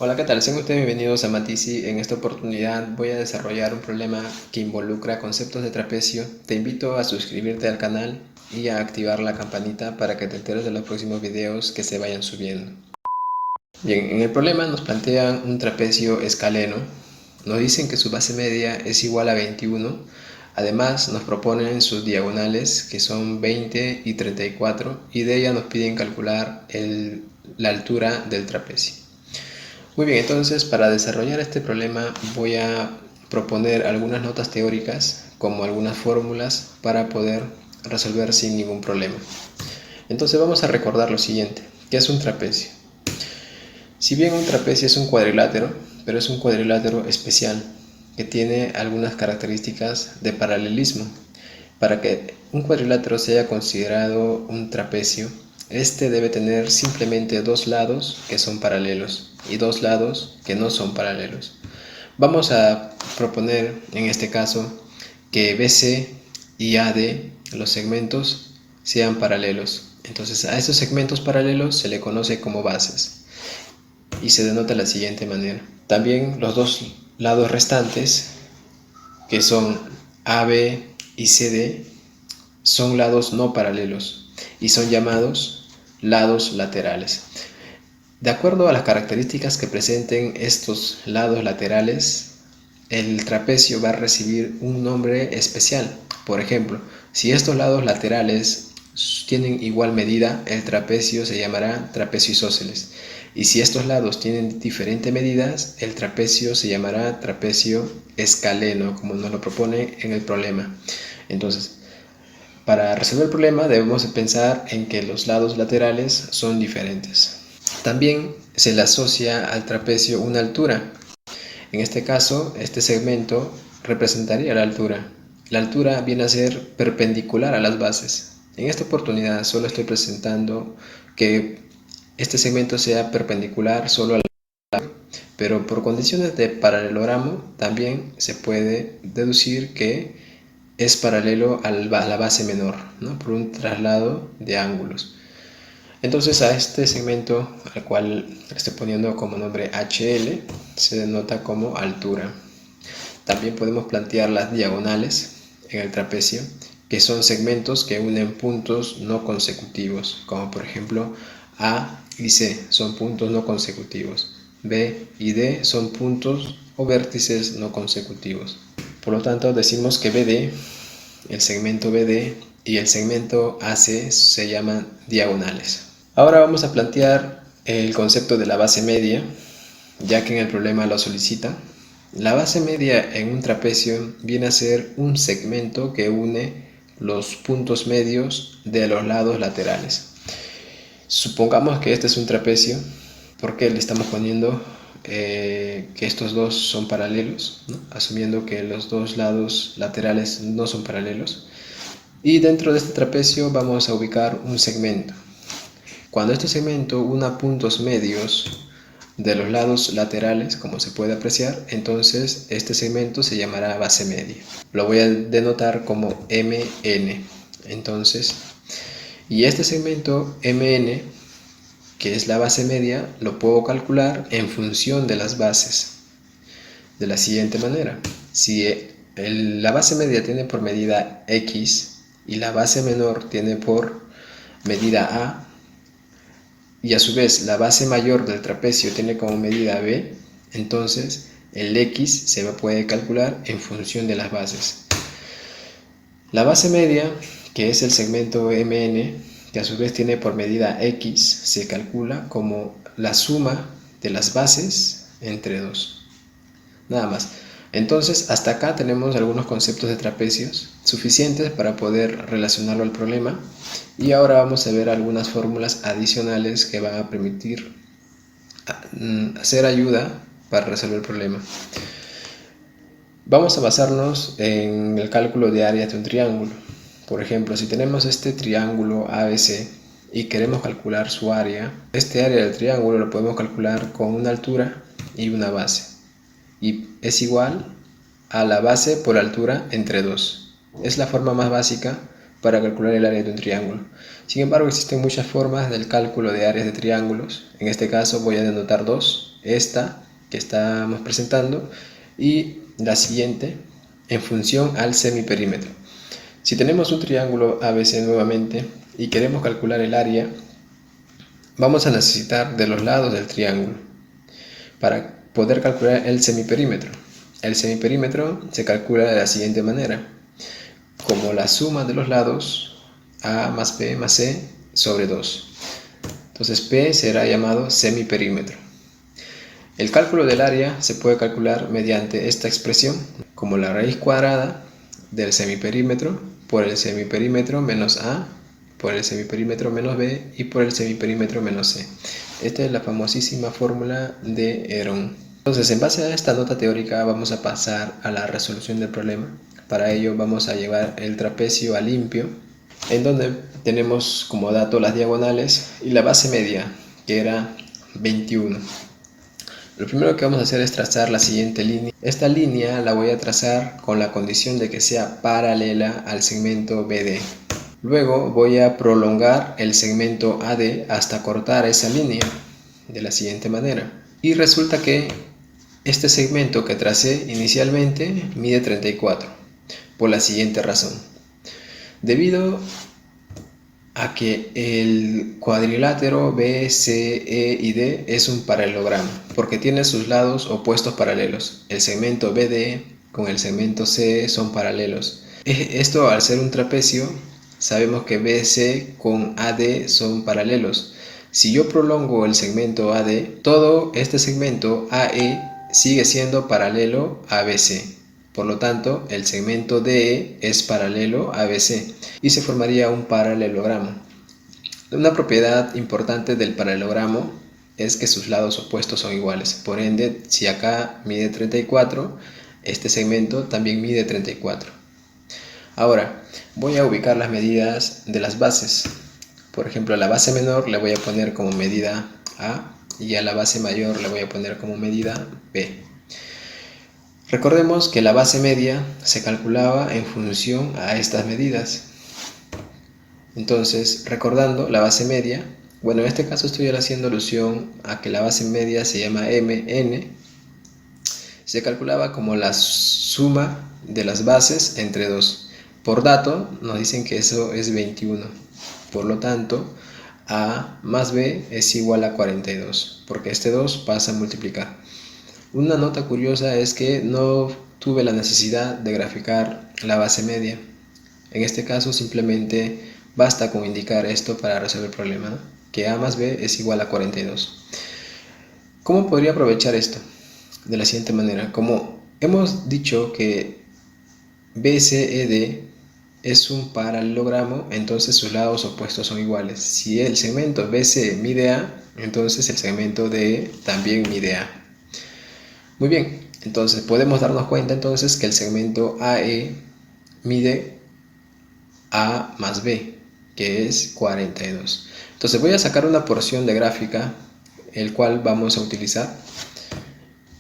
Hola, ¿qué tal? Sean ustedes bienvenidos a Matisi. En esta oportunidad voy a desarrollar un problema que involucra conceptos de trapecio. Te invito a suscribirte al canal y a activar la campanita para que te enteres de los próximos videos que se vayan subiendo. Bien, en el problema nos plantean un trapecio escaleno. Nos dicen que su base media es igual a 21. Además nos proponen sus diagonales, que son 20 y 34, y de ella nos piden calcular la altura del trapecio. Muy bien, entonces para desarrollar este problema voy a proponer algunas notas teóricas como algunas fórmulas para poder resolver sin ningún problema. Entonces vamos a recordar lo siguiente: ¿qué es un trapecio? Si bien un trapecio es un cuadrilátero, pero es un cuadrilátero especial que tiene algunas características de paralelismo. Para que un cuadrilátero sea considerado un trapecio, este debe tener simplemente dos lados que son paralelos y dos lados que no son paralelos. Vamos a proponer en este caso que BC y AD, los segmentos, sean paralelos. Entonces a estos segmentos paralelos se le conoce como bases y se denota de la siguiente manera. También los dos lados restantes, que son AB y CD, son lados no paralelos y son llamados lados laterales. De acuerdo a las características que presenten estos lados laterales, el trapecio va a recibir un nombre especial. Por ejemplo, si estos lados laterales tienen igual medida, el trapecio se llamará trapecio isósceles. Y si estos lados tienen diferentes medidas, el trapecio se llamará trapecio escaleno, como nos lo propone en el problema. Entonces, para resolver el problema debemos pensar en que los lados laterales son diferentes. También se le asocia al trapecio una altura. En este caso, este segmento representaría la altura. La altura viene a ser perpendicular a las bases. En esta oportunidad solo estoy presentando que este segmento sea perpendicular solo a la, pero por condiciones de paralelogramo también se puede deducir que es paralelo a la base menor, ¿no? Por un traslado de ángulos. Entonces a este segmento, al cual le estoy poniendo como nombre HL, se denota como altura. También podemos plantear las diagonales en el trapecio, que son segmentos que unen puntos no consecutivos, como por ejemplo A y C son puntos no consecutivos, B y D son puntos o vértices no consecutivos. Por lo tanto, decimos que BD, el segmento BD y el segmento AC se llaman diagonales. Ahora vamos a plantear el concepto de la base media, ya que en el problema lo solicita. La base media en un trapecio viene a ser un segmento que une los puntos medios de los lados laterales. Supongamos que este es un trapecio, porque le estamos poniendo que estos dos son paralelos, ¿no? Asumiendo que los dos lados laterales no son paralelos. Y dentro de este trapecio vamos a ubicar un segmento. Cuando este segmento una puntos medios de los lados laterales, como se puede apreciar, entonces este segmento se llamará base media. Lo voy a denotar como MN. Entonces, y este segmento MN, que es la base media, lo puedo calcular en función de las bases de la siguiente manera. Si la base media tiene por medida X y la base menor tiene por medida A, y a su vez la base mayor del trapecio tiene como medida B, entonces el X se puede calcular en función de las bases. La base media, que es el segmento MN, que a su vez tiene por medida X, se calcula como la suma de las bases entre 2. Nada más. Entonces, hasta acá tenemos algunos conceptos de trapecios suficientes para poder relacionarlo al problema, y ahora vamos a ver algunas fórmulas adicionales que van a permitir hacer ayuda para resolver el problema. Vamos a basarnos en el cálculo de áreas de un triángulo. Por ejemplo, si tenemos este triángulo ABC y queremos calcular su área, este área del triángulo lo podemos calcular con una altura y una base, y es igual a la base por altura entre 2. Es la forma más básica para calcular el área de un triángulo. Sin embargo, existen muchas formas del cálculo de áreas de triángulos. En este caso voy a denotar dos. esta que estamos presentando y la siguiente en función al semiperímetro. Si tenemos un triángulo ABC nuevamente y queremos calcular el área, vamos a necesitar de los lados del triángulo para poder calcular el semiperímetro. El semiperímetro se calcula de la siguiente manera: como la suma de los lados, A más B más C sobre 2. Entonces P será llamado semiperímetro. El cálculo del área se puede calcular mediante esta expresión, como la raíz cuadrada del semiperímetro por el semiperímetro menos A, por el semiperímetro menos B y por el semiperímetro menos C. Esta es la famosísima fórmula de Herón. Entonces, en base a esta nota teórica vamos a pasar a la resolución del problema. Para ello vamos a llevar el trapecio a limpio, en donde tenemos como dato las diagonales y la base media, que era 21. Lo primero que vamos a hacer es trazar la siguiente línea. Esta línea la voy a trazar con la condición de que sea paralela al segmento BD. Luego voy a prolongar el segmento AD hasta cortar esa línea de la siguiente manera. Y resulta que este segmento que tracé inicialmente mide 34, por la siguiente razón. Debido a que el cuadrilátero B, C, E y D es un paralelogramo, porque tiene sus lados opuestos paralelos. El segmento BD con el segmento CE son paralelos. Esto, al ser un trapecio, sabemos que BC con AD son paralelos. Si yo prolongo el segmento AD, todo este segmento AE sigue siendo paralelo a BC. Por lo tanto, el segmento DE es paralelo a BC y se formaría un paralelogramo. Una propiedad importante del paralelogramo es que sus lados opuestos son iguales. Por ende, si acá mide 34, este segmento también mide 34. Ahora, voy a ubicar las medidas de las bases. Por ejemplo, a la base menor le voy a poner como medida A y a la base mayor le voy a poner como medida B. Recordemos que la base media se calculaba en función a estas medidas. Entonces, recordando la base media, bueno, en este caso estoy haciendo alusión a que la base media se llama MN, se calculaba como la suma de las bases entre 2. Por dato, nos dicen que eso es 21. Por lo tanto, A más B es igual a 42, porque este 2 pasa a multiplicar. Una nota curiosa es que no tuve la necesidad de graficar la base media. En este caso simplemente basta con indicar esto para resolver el problema, ¿no? Que A más B es igual a 42. ¿Cómo podría aprovechar esto? De la siguiente manera. Como hemos dicho que BCED es un paralelogramo, entonces sus lados opuestos son iguales. Si el segmento BC mide A, entonces el segmento DE también mide A. Muy bien, entonces podemos darnos cuenta entonces que el segmento AE mide A más B, que es 42. Entonces voy a sacar una porción de gráfica, el cual vamos a utilizar,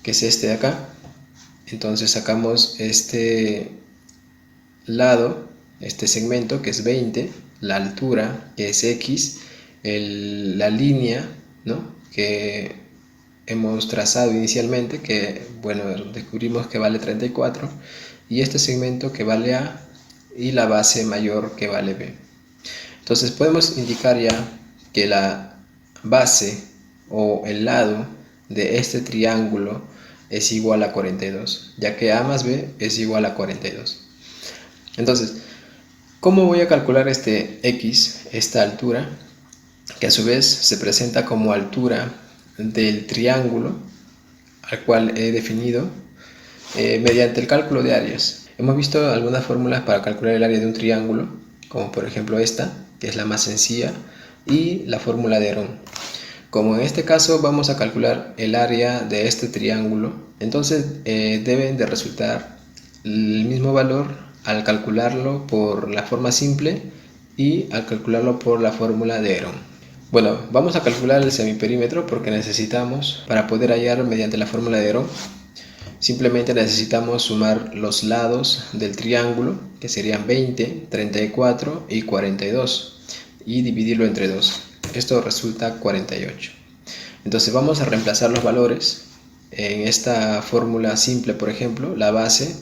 que es este de acá. Entonces sacamos este lado, este segmento que es 20, la altura que es X, la línea, ¿no?, que hemos trazado inicialmente, que bueno, descubrimos que vale 34, y este segmento que vale A y la base mayor que vale B. Entonces podemos indicar ya que la base o el lado de este triángulo es igual a 42, ya que A más B es igual a 42. Entonces, ¿cómo voy a calcular este X, esta altura, que a su vez se presenta como altura del triángulo al cual he definido mediante el cálculo de áreas? Hemos visto algunas fórmulas para calcular el área de un triángulo, como por ejemplo esta, que es la más sencilla, y la fórmula de Herón. Como en este caso vamos a calcular el área de este triángulo, entonces deben de resultar el mismo valor al calcularlo por la forma simple y al calcularlo por la fórmula de Herón. Bueno, vamos a calcular el semiperímetro porque necesitamos, para poder hallar mediante la fórmula de Herón, simplemente necesitamos sumar los lados del triángulo, que serían 20, 34 y 42, y dividirlo entre 2. Esto resulta 48. Entonces vamos a reemplazar los valores. En esta fórmula simple, por ejemplo, la base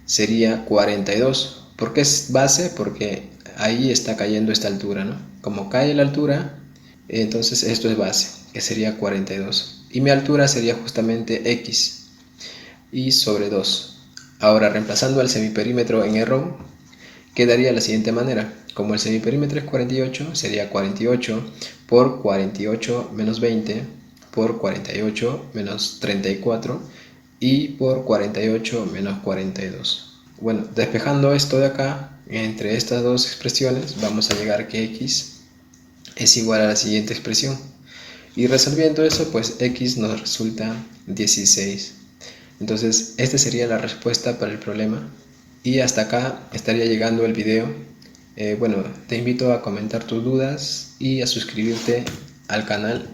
sería 42. ¿Por qué es base? Porque ahí está cayendo esta altura, ¿no? Como cae la altura, entonces esto es base, que sería 42. Y mi altura sería justamente x y sobre 2. Ahora, reemplazando al semiperímetro en arrow, quedaría de la siguiente manera. Como el semiperímetro es 48, sería 48 por 48 menos 20 por 48 menos 34 y por 48 menos 42. Bueno, despejando esto de acá, entre estas dos expresiones, vamos a llegar que x es igual a la siguiente expresión. Y resolviendo eso, pues x nos resulta 16. Entonces, esta sería la respuesta para el problema. Y hasta acá estaría llegando el video. Bueno, te invito a comentar tus dudas y a suscribirte al canal.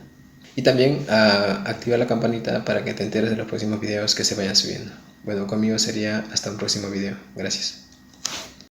Y también a activar la campanita para que te enteres de los próximos videos que se vayan subiendo. Bueno, conmigo sería hasta un próximo video. Gracias.